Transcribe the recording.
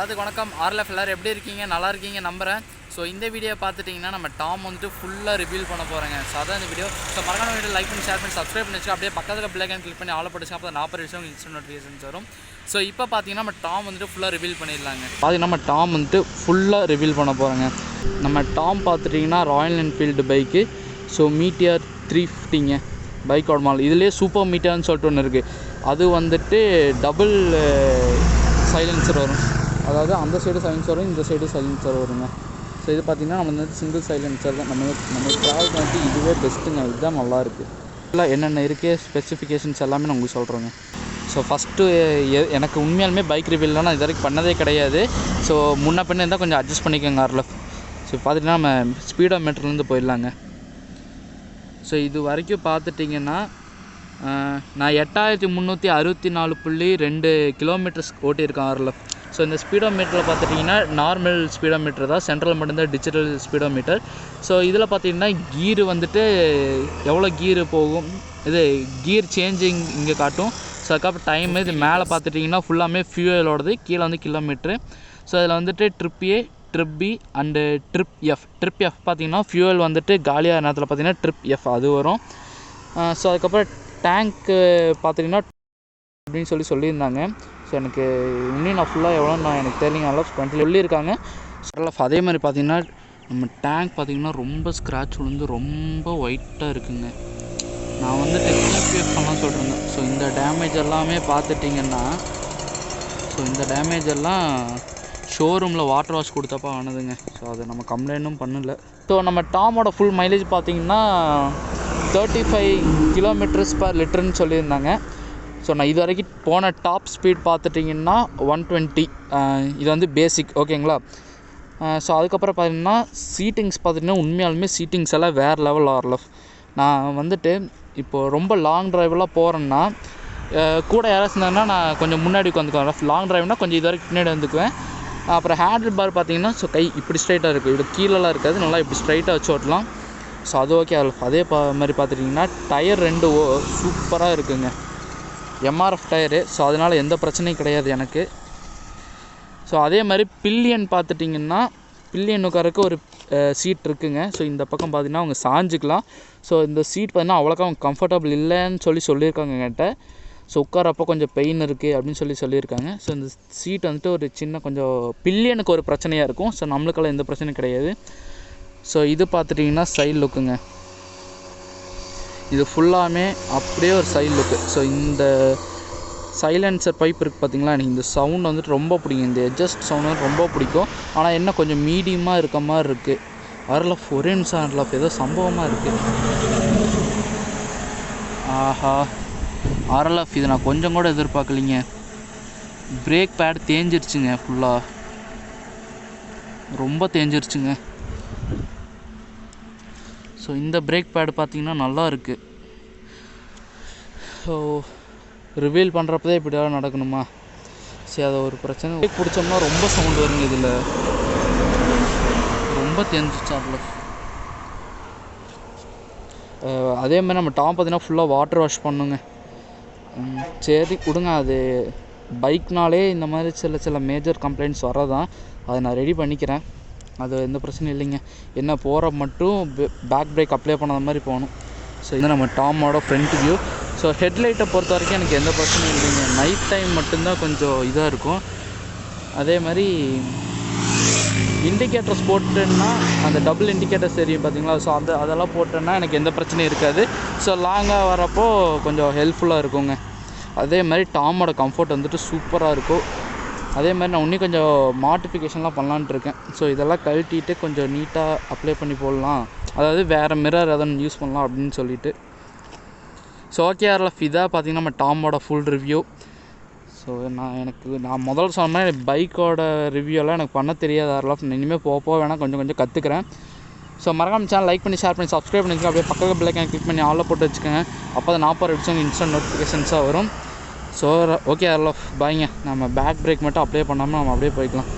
எல்லாத்துக்கும் வணக்கம். ஆர்எல்எஃப் எல்லாரும் எப்படி இருக்கீங்க? நல்லா இருக்கீங்க நம்புகிறேன். ஸோ இந்த வீடியோ பார்த்துட்டிங்கன்னா நம்ம டாம் வந்துட்டு ஃபுல்லாக ரிவீல் பண்ண போகிறேங்க. ஸோ அதான் இந்த வீடியோ. ஸோ மறக்காம வீடியோ லைக் பண்ணி ஷேர் பண்ணி சப்ஸ்கிரைப் பண்ணி வச்சு அப்படியே பக்கத்தில் பில் ஐகான் கிளிக் பண்ணி ஆல் படிச்சு அப்போ 40 விஷயம் இன்ஸ்டன்ட் நோட்டிஃபிகேஷன்ஸ் வரும். ஸோ இப்போ பார்த்தீங்கன்னா நம்ம டாம் வந்துட்டு ஃபுல்லாக ரிவீல் பண்ணிடலாங்க. பார்த்தீங்கன்னா நம்ம டாம் வந்துட்டு ஃபுல்லாக ரிவீல் பண்ண போகிறோங்க. நம்ம டாம் பார்த்துட்டிங்கன்னா Royal Enfield bike. So Meteor 350ங்க பைக்கோட மாடல். இதுலேயே சூப்பர் மீட்டியர்னு சொல்லிட்டு ஒன்று இருக்குது. அது வந்துட்டு டபுள் சைலன்சர் வரும். அதாவது அந்த சைடு சைலன்சர் வரும், இந்த சைடு சைலன்சர் வருங்க. ஸோ இது பார்த்திங்கன்னா நம்ம வந்து சிங்கிள் சைலன்சர் தான். நம்ம ட்ராவல் பண்ணிட்டு இதுவே பெஸ்ட்டுங்க. இதுதான் நல்லாயிருக்கு. இல்லை என்னென்ன இருக்குது ஸ்பெசிஃபிகேஷன்ஸ் எல்லாமே நான் உங்களுக்கு சொல்கிறேங்க. ஸோ ஃபஸ்ட்டு எனக்கு உண்மையாலுமே பைக் ரிவியூலாம் நான் இது வரைக்கும் பண்ணதே கிடையாது. ஸோ முன்ன பின்ன இருந்தால் கொஞ்சம் அட்ஜஸ்ட் பண்ணிக்கோங்க ஆர்எல்எஃப். ஸோ பார்த்துட்டிங்கன்னா நம்ம ஸ்பீடோ மீட்டர்லேருந்து போயிடலாங்க. ஸோ இது வரைக்கும் பார்த்துட்டிங்கன்னா நான் 8364.2 கிலோமீட்டர்ஸ் ஓட்டியிருக்கேன் ஆர்எல்எஃப். ஸோ இந்த ஸ்பீடோ மீட்டரில் பார்த்துட்டிங்கன்னா நார்மல் ஸ்பீடோ மீட்டர் தான், சென்ட்ரல் மட்டும்தான் டிஜிட்டல் ஸ்பீடோ மீட்டர். ஸோ இதில் பார்த்திங்கன்னா கீரு வந்துட்டு எவ்வளோ கீரு போகும், இது கீர் சேஞ்சிங் இங்கே காட்டும். ஸோ அதுக்கப்புறம் டைமு இது மேலே பார்த்துட்டிங்கன்னா ஃபுல்லாமே ஃபியூயலோடது, கீழே வந்து கிலோமீட்ரு. ஸோ அதில் வந்துட்டு trip A, trip B and trip F. Trip F பார்த்திங்கன்னா ஃபியூயல் வந்துட்டு காலியாக நேரத்தில் பார்த்திங்கன்னா ட்ரிப் எஃப் அது வரும். ஸோ அதுக்கப்புறம் டேங்க்கு பார்த்திங்கன்னா அப்படின்னு சொல்லியிருந்தாங்க. ஸோ எனக்கு இன்னும் நான் ஃபுல்லாக எவ்வளோ எனக்கு தெரியலைங்க. நல்லா 20 சொல்லியிருக்காங்க. ஸோ அதே மாதிரி பார்த்திங்கன்னா நம்ம டேங்க் பார்த்திங்கன்னா ரொம்ப ஸ்க்ராட்ச் விழுந்து ரொம்ப ஒயிட்டாக இருக்குங்க. நான் வந்துட்டு டிபிஎஃப் பண்ணலாம் சொல்லியிருந்தேன். ஸோ இந்த டேமேஜ் எல்லாமே பார்த்துட்டிங்கன்னா இந்த டேமேஜ் எல்லாம் ஷோரூமில் வாட்டர் வாஷ் கொடுத்தப்போ ஆனதுங்க. ஸோ அதை நம்ம கம்ப்ளைண்ட்டும் பண்ணலை. ஸோ நம்ம டாமோட ஃபுல் மைலேஜ் பார்த்திங்கன்னா 35 km/L சொல்லியிருந்தாங்க. ஸோ நான் இது வரைக்கும் போன டாப் ஸ்பீட் பார்த்துட்டிங்கன்னா 120. இது வந்து பேசிக் ஓகேங்களா. ஸோ அதுக்கப்புறம் பார்த்திங்கன்னா சீட்டிங்ஸ் பார்த்திங்கன்னா உண்மையாலுமே சீட்டிங்ஸ் எல்லாம் வேறு லெவல் ஆர்எல்எஃப். நான் வந்துட்டு இப்போது ரொம்ப லாங் ட்ரைவெலாம் போகிறேன்னா கூட யாராவது இருந்தாங்கன்னா நான் கொஞ்சம் முன்னாடி உட்காந்துக்குவேன். லாங் ட்ரைவ்னால் கொஞ்சம் இது வரைக்கும் பின்னாடி வந்துக்குவேன். அப்புறம் ஹேண்டில் பார் பார்த்திங்கன்னா ஸோ கை இப்படி ஸ்ட்ரைட்டாக இருக்குது, இது கீழெல்லாம் இருக்காது, நல்லா இப்படி ஸ்ட்ரைட்டாக வச்சு ஓட்டலாம். ஸோ அது ஓகே ஆர்எல்எஃப். அதே மாதிரி பார்த்துட்டிங்கன்னா டயர் 2 சூப்பராக இருக்குங்க, எம்ஆர்எஃப் டயரு. ஸோ அதனால் எந்த பிரச்சனையும் கிடையாது எனக்கு. ஸோ அதே மாதிரி பில்லியன் பார்த்துட்டிங்கன்னா பில்லியன் உட்காரக்கு ஒரு சீட் இருக்குங்க. ஸோ இந்த பக்கம் பார்த்திங்கன்னா அவங்க சாஞ்சிக்கலாம். ஸோ இந்த சீட் பார்த்திங்கன்னா அவ்வளோக்கா அவங்க கம்ஃபர்டபுள் இல்லைன்னு சொல்லியிருக்காங்க என்கிட்ட. ஸோ உட்காரப்போ கொஞ்சம் பெயின் இருக்குது அப்படின்னு சொல்லியிருக்காங்க. ஸோ இந்த சீட் வந்துட்டு ஒரு சின்ன கொஞ்சம் பில்லியனுக்கு ஒரு பிரச்சனையாக இருக்கும். ஸோ நம்மளுக்கெல்லாம் எந்த பிரச்சனையும் கிடையாது. ஸோ இது பார்த்துட்டிங்கன்னா சைடு லுக்குங்க. இது ஃபுல்லாமே அப்படியே ஒரு சைடு லுக்கு. ஸோ இந்த சைலன்சர் பைப் இருக்குது பார்த்திங்களா, எனக்கு இந்த சவுண்ட் வந்துட்டு ரொம்ப பிடிக்கும். இந்த எட்ஜஸ்ட் சவுண்ட் வந்து ரொம்ப பிடிக்கும். ஆனால் என்ன கொஞ்சம் மீடியமாக இருக்க மாதிரி இருக்குது. ஆர்எல்எஃப் ஒரே நிமிஷம் ஆர்எல்எஃப் ஏதோ சம்பவமாக இருக்குது. ஆஹா ஆர்எல்எஃப் இது நான் கொஞ்சம் கூட எதிர்பார்க்கலிங்க. பிரேக் பேட் தேஞ்சிருச்சுங்க, ஃபுல்லாக ரொம்ப தேஞ்சிருச்சுங்க. ஸோ இந்த பிரேக் பேடு பார்த்திங்கன்னா நல்லா இருக்குது. ஸோ ரிவீல் பண்ணுறப்பதே இப்படியாவது நடக்கணுமா? சரி அது ஒரு பிரச்சனை. பிரேக் பிடிச்சோம்னா ரொம்ப சவுண்ட் வருங்க. இதில் ரொம்ப தேஞ்சிச்சு ஆர்எல்எஃப். அதே மாதிரி நம்ம டாப் பார்த்திங்கன்னா ஃபுல்லாக வாட்டர் வாஷ் பண்ணுங்க. சரி கொடுங்க, அது பைக்னாலே இந்த மாதிரி சில மேஜர் கம்ப்ளைண்ட்ஸ் வரதான். அதை நான் ரெடி பண்ணிக்கிறேன், அது எந்த பிரச்சனையும் இல்லைங்க. என்ன போகிற மட்டும் பேக் பிரேக் அப்ளை பண்ணாத மாதிரி போகணும். ஸோ இது நம்ம டாமோட ஃப்ரண்ட் வியூ. ஸோ ஹெட்லைட்டை பொறுத்த வரைக்கும் எனக்கு எந்த பிரச்சனையும் இல்லைங்க. நைட் டைம் மட்டும்தான் கொஞ்சம் இதாக இருக்கும். அதே மாதிரி இண்டிகேட்டர்ஸ் போட்டேன்னா அந்த டபுள் இண்டிகேட்டர்ஸ் தெரியும் பார்த்திங்களா. ஸோ அதெல்லாம் போட்டேன்னா எனக்கு எந்த பிரச்சனையும் இருக்காது. ஸோ லாங்காக வரப்போ கொஞ்சம் ஹெல்ப்ஃபுல்லாக இருக்குங்க. அதே மாதிரி டாமோட கம்ஃபர்ட் வந்துட்டு சூப்பராக இருக்கும். அதே மாதிரி நான் இன்னும் கொஞ்சம் மாடிஃபிகேஷன்லாம் பண்ணலான்ட்டு இருக்கேன். ஸோ இதெல்லாம் கழட்டிட்டு கொஞ்சம் நீட்டாக அப்ளை பண்ணி போடலாம், அதாவது வேறு மிரர் எதனா யூஸ் பண்ணலாம் அப்படின்னு சொல்லிட்டு. ஸோ ஓகே ஆர்எல்எஃப் இதாக பார்த்திங்கன்னா நம்ம டாமோட ஃபுல் ரிவ்யூ. ஸோ நான் முதல்ல சொன்ன மாதிரி பைக்கோட ரிவ்யூலாம் எனக்கு பண்ண தெரியாது ஆர்எல்எஃப். இனிமேல் போக வேணால் கொஞ்சம் கற்றுக்கிறேன். ஸோ மறக்காம சேனல் லைக் பண்ணி ஷேர் பண்ணி சப்ஸ்கிரைப் பண்ணிக்கலாம். அப்படியே பக்கத்தில் பில் ஐகான் கிளிக் பண்ணி ஆலில் போட்டு வச்சுக்கோங்க. அப்போ தான் 40 விஷயம் இன்ஸ்டன்ட் நோட்டிஃபிகேஷன்ஸாக வரும். ஸோ ஓகே ஆர்எல்எஃப் பாய்ங்க. நம்ம பேக் பிரேக் மட்டும் அப்ளை பண்ணாமல் நம்ம அப்படியே போய்க்கலாம்.